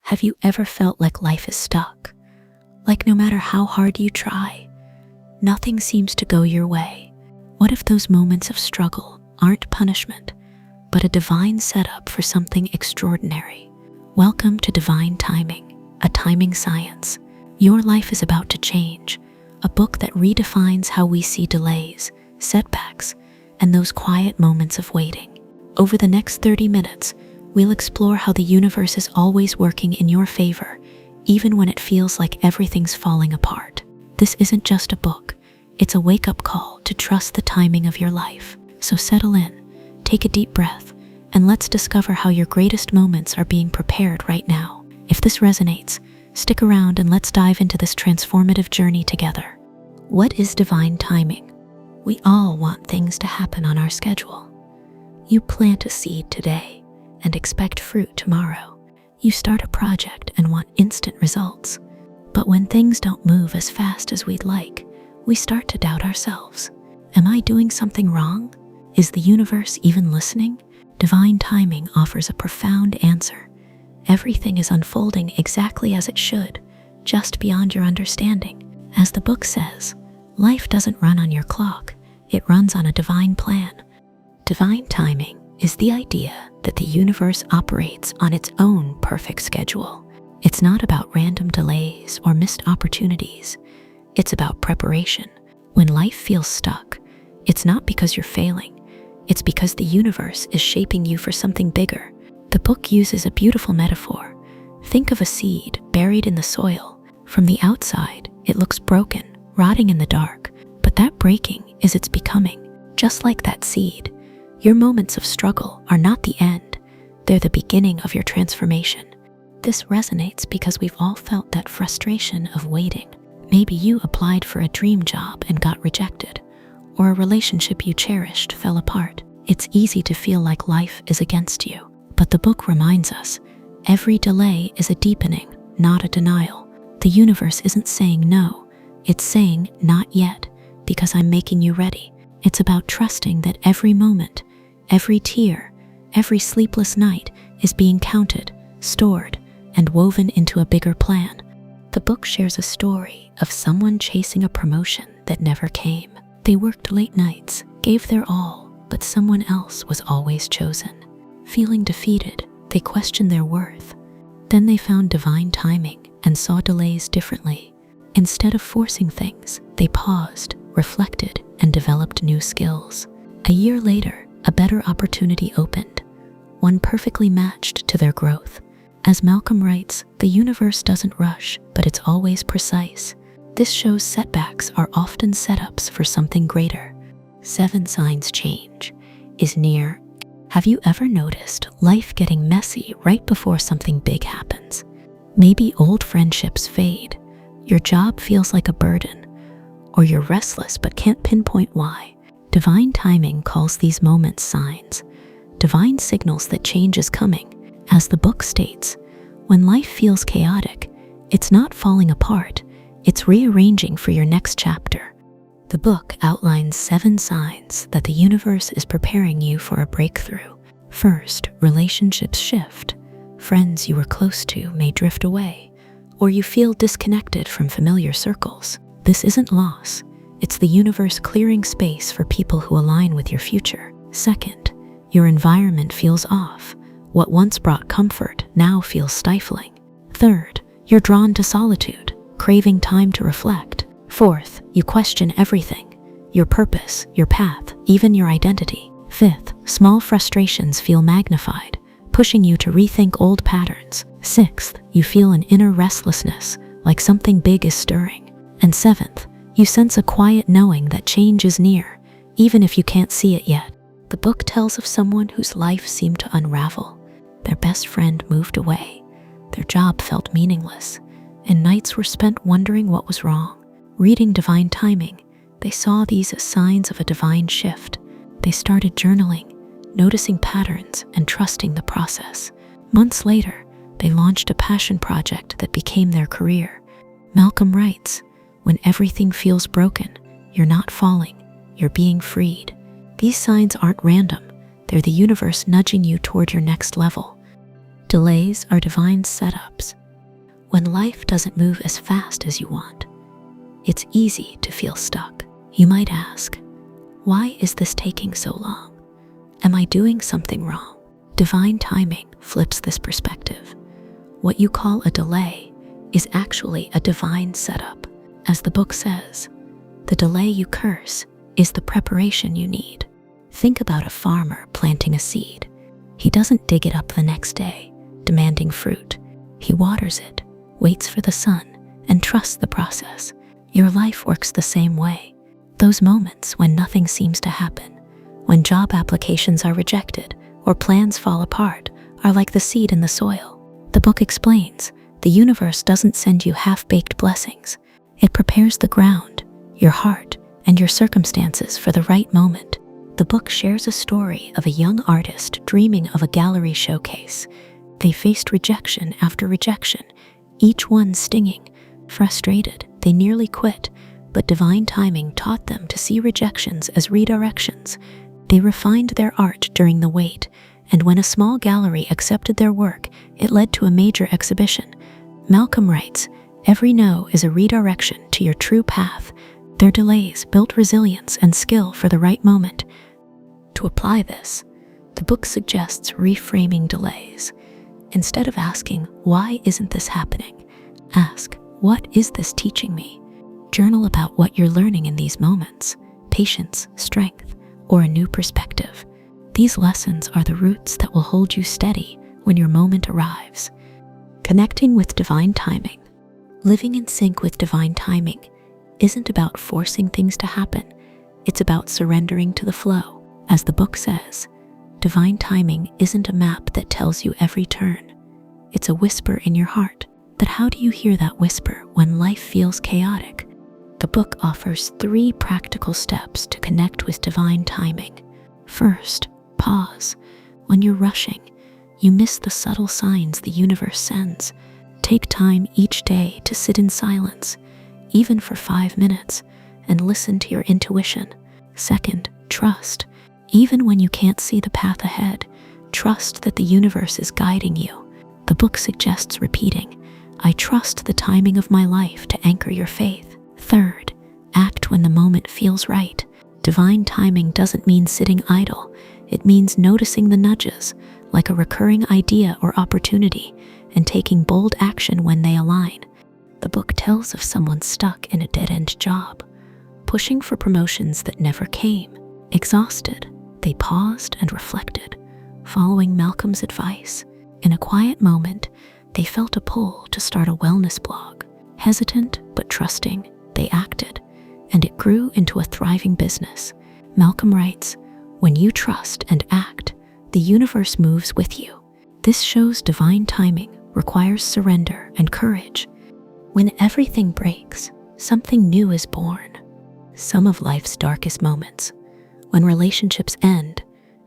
Have you ever felt like life is stuck? Like no matter how hard you try, nothing seems to go your way? What if those moments of struggle aren't punishment, but a divine setup for something extraordinary? Welcome to Divine Timing, a timing science. Your life is about to change, a book that redefines how we see delays, setbacks, and those quiet moments of waiting. Over the next 30 minutes, we'll explore how the universe is always working in your favor, even when it feels like everything's falling apart. This isn't just a book, it's a wake-up call to trust the timing of your life. So settle in, take a deep breath, and let's discover how your greatest moments are being prepared right now. If this resonates, stick around and let's dive into this transformative journey together. What is divine timing? We all want things to happen on our schedule. You plant a seed today and expect fruit tomorrow. You start a project and want instant results. But when things don't move as fast as we'd like, we start to doubt ourselves. Am I doing something wrong? Is the universe even listening? Divine timing offers a profound answer. Everything is unfolding exactly as it should, just beyond your understanding. As the book says, life doesn't run on your clock, it runs on a divine plan. Divine timing is the idea that the universe operates on its own perfect schedule. It's not about random delays or missed opportunities. It's about preparation. When life feels stuck, it's not because you're failing. It's because the universe is shaping you for something bigger. The book uses a beautiful metaphor. Think of a seed buried in the soil. From the outside, it looks broken, rotting in the dark, but that breaking is its becoming. Just like that seed, your moments of struggle are not the end. They're the beginning of your transformation. This resonates because we've all felt that frustration of waiting. Maybe you applied for a dream job and got rejected, or a relationship you cherished fell apart. It's easy to feel like life is against you. But the book reminds us, every delay is a deepening, not a denial. The universe isn't saying no, it's saying not yet, because I'm making you ready. It's about trusting that every moment, every tear, every sleepless night is being counted, stored, and woven into a bigger plan. The book shares a story of someone chasing a promotion that never came. They worked late nights, gave their all, but someone else was always chosen. Feeling defeated, they questioned their worth. Then they found divine timing and saw delays differently. Instead of forcing things, they paused, reflected, and developed new skills. A year later, a better opportunity opened, one perfectly matched to their growth. As Malcolm writes, the universe doesn't rush, but it's always precise. This shows setbacks are often setups for something greater. 7 signs change is near. Have you ever noticed life getting messy right before something big happens? Maybe old friendships fade, your job feels like a burden, or you're restless but can't pinpoint why. Divine timing calls these moments signs, divine signals that change is coming. As the book states, when life feels chaotic, it's not falling apart, it's rearranging for your next chapter. The book outlines 7 signs that the universe is preparing you for a breakthrough. First, relationships shift. Friends you were close to may drift away, or you feel disconnected from familiar circles. This isn't loss, it's the universe clearing space for people who align with your future. Second, your environment feels off. What once brought comfort now feels stifling. Third, you're drawn to solitude, craving time to reflect. Fourth, you question everything, your purpose, your path, even your identity. Fifth, small frustrations feel magnified, pushing you to rethink old patterns. Sixth, you feel an inner restlessness, like something big is stirring. And seventh, you sense a quiet knowing that change is near, even if you can't see it yet. The book tells of someone whose life seemed to unravel. Their best friend moved away, their job felt meaningless, and nights were spent wondering what was wrong. Reading Divine Timing, they saw these as signs of a divine shift. They started journaling, noticing patterns and trusting the process. Months later, they launched a passion project that became their career. Malcolm writes, when everything feels broken, you're not falling, you're being freed. These signs aren't random, they're the universe nudging you toward your next level. Delays are divine setups. When life doesn't move as fast as you want, it's easy to feel stuck. You might ask, why is this taking so long? Am I doing something wrong? Divine timing flips this perspective. What you call a delay is actually a divine setup. As the book says, the delay you curse is the preparation you need. Think about a farmer planting a seed. He doesn't dig it up the next day, demanding fruit. He waters it, waits for the sun, and trusts the process. Your life works the same way. Those moments when nothing seems to happen, when job applications are rejected or plans fall apart, are like the seed in the soil. The book explains, the universe doesn't send you half-baked blessings. It prepares the ground, your heart, and your circumstances for the right moment. The book shares a story of a young artist dreaming of a gallery showcase. They faced rejection after rejection, each one stinging. Frustrated, they nearly quit, but divine timing taught them to see rejections as redirections. They refined their art during the wait, and when a small gallery accepted their work, it led to a major exhibition. Malcolm writes, every no is a redirection to your true path. Their delays built resilience and skill for the right moment. To apply this, the book suggests reframing delays. Instead of asking, why isn't this happening? Ask, what is this teaching me? Journal about what you're learning in these moments, patience, strength, or a new perspective. These lessons are the roots that will hold you steady when your moment arrives. Connecting with divine timing. Living in sync with divine timing isn't about forcing things to happen. It's about surrendering to the flow. As the book says, divine timing isn't a map that tells you every turn. It's a whisper in your heart. But how do you hear that whisper when life feels chaotic? The book offers 3 practical steps to connect with divine timing. First, pause. When you're rushing, you miss the subtle signs the universe sends. Take time each day to sit in silence, even for 5 minutes, and listen to your intuition. Second, trust. Even when you can't see the path ahead, trust that the universe is guiding you. The book suggests repeating, I trust the timing of my life to anchor your faith. Third, act when the moment feels right. Divine timing doesn't mean sitting idle. It means noticing the nudges, like a recurring idea or opportunity, and taking bold action when they align. The book tells of someone stuck in a dead-end job, pushing for promotions that never came. Exhausted, they paused and reflected, following Malcolm's advice. In a quiet moment, they felt a pull to start a wellness blog. Hesitant but trusting, they acted, and it grew into a thriving business. Malcolm writes, when you trust and act, the universe moves with you. This shows divine timing requires surrender and courage. When everything breaks, something new is born. Some of life's darkest moments, when relationships end,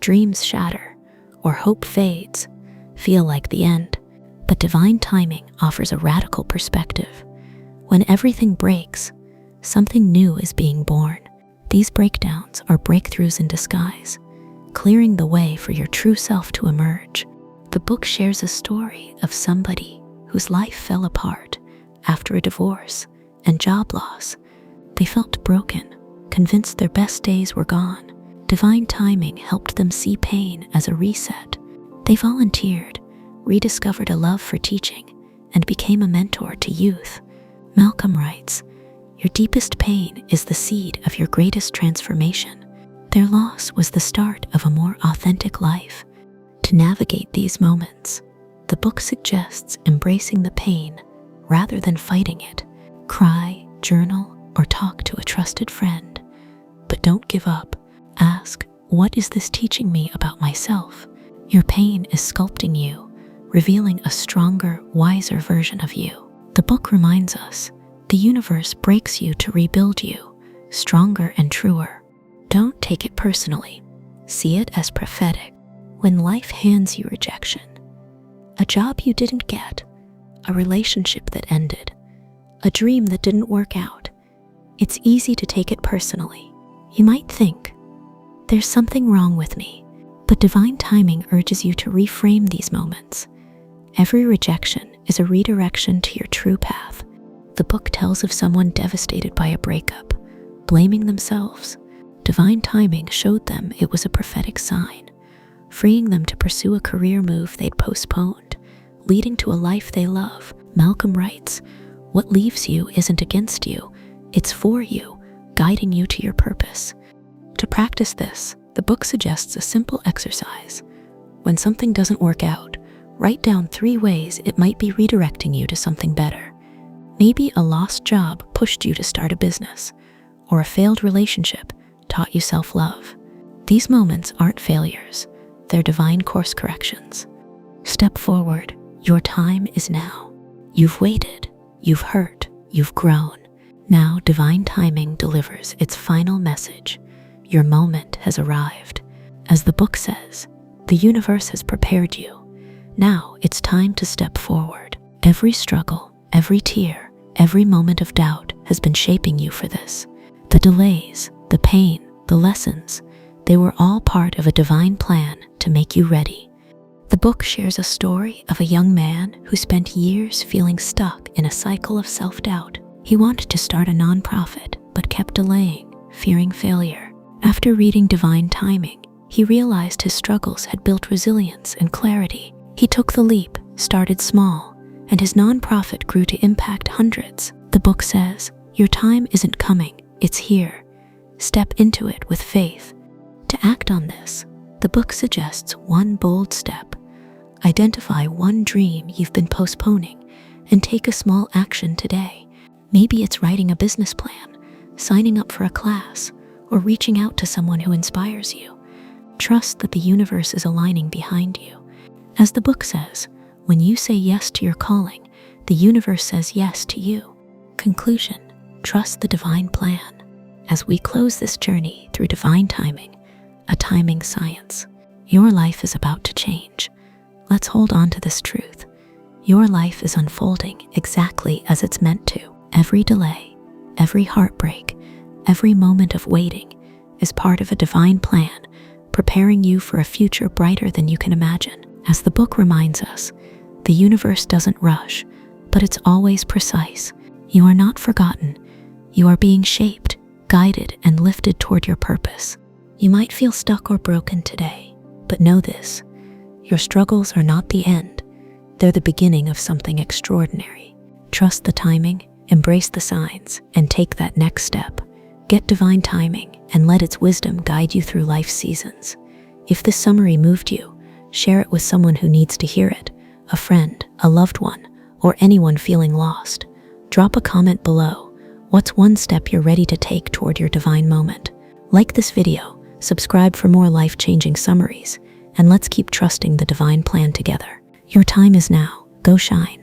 dreams shatter, or hope fades, feel like the end. But divine timing offers a radical perspective. When everything breaks, something new is being born. These breakdowns are breakthroughs in disguise, clearing the way for your true self to emerge. The book shares a story of somebody whose life fell apart after a divorce and job loss. They felt broken, convinced their best days were gone. Divine timing helped them see pain as a reset. They volunteered, rediscovered a love for teaching, and became a mentor to youth. Malcolm writes, your deepest pain is the seed of your greatest transformation. Their loss was the start of a more authentic life. To navigate these moments, the book suggests embracing the pain rather than fighting it. Cry, journal, or talk to a trusted friend. But don't give up. Ask, what is this teaching me about myself? Your pain is sculpting you, revealing a stronger, wiser version of you. The book reminds us, the universe breaks you to rebuild you, stronger and truer. Don't take it personally. See it as prophetic. When life hands you rejection, a job you didn't get, a relationship that ended, a dream that didn't work out, it's easy to take it personally. You might think, there's something wrong with me, but divine timing urges you to reframe these moments. Every rejection is a redirection to your true path. The book tells of someone devastated by a breakup, blaming themselves. Divine timing showed them it was a prophetic sign, freeing them to pursue a career move they'd postponed, leading to a life they love. Malcolm writes, "What leaves you isn't against you, it's for you, guiding you to your purpose." To practice this, the book suggests a simple exercise. When something doesn't work out, write down 3 ways it might be redirecting you to something better. Maybe a lost job pushed you to start a business, or a failed relationship taught you self-love. These moments aren't failures, they're divine course corrections. Step forward, your time is now. You've waited, you've hurt, you've grown. Now divine timing delivers its final message. Your moment has arrived. As the book says, the universe has prepared you. Now it's time to step forward. Every struggle, every tear, every moment of doubt has been shaping you for this. The delays, the pain, the lessons, they were all part of a divine plan to make you ready. The book shares a story of a young man who spent years feeling stuck in a cycle of self-doubt. He wanted to start a nonprofit, but kept delaying, fearing failure. After reading Divine Timing, he realized his struggles had built resilience and clarity. He took the leap, started small, and his nonprofit grew to impact hundreds. The book says, your time isn't coming, it's here. Step into it with faith. To act on this, the book suggests one bold step. Identify one dream you've been postponing and take a small action today. Maybe it's writing a business plan, signing up for a class, or reaching out to someone who inspires you. Trust that the universe is aligning behind you. As the book says, when you say yes to your calling, the universe says yes to you. Conclusion: trust the divine plan. As we close this journey through divine timing, a timing science, your life is about to change. Let's hold on to this truth. Your life is unfolding exactly as it's meant to. Every delay, every heartbreak, every moment of waiting is part of a divine plan, preparing you for a future brighter than you can imagine. As the book reminds us, the universe doesn't rush, but it's always precise. You are not forgotten. You are being shaped, guided, and lifted toward your purpose. You might feel stuck or broken today, but know this: your struggles are not the end. They're the beginning of something extraordinary. Trust the timing, embrace the signs, and take that next step. Get divine timing and let its wisdom guide you through life's seasons. If this summary moved you, share it with someone who needs to hear it, a friend, a loved one, or anyone feeling lost. Drop a comment below. What's one step you're ready to take toward your divine moment? Like this video, subscribe for more life-changing summaries, and let's keep trusting the divine plan together. Your time is now. Go shine.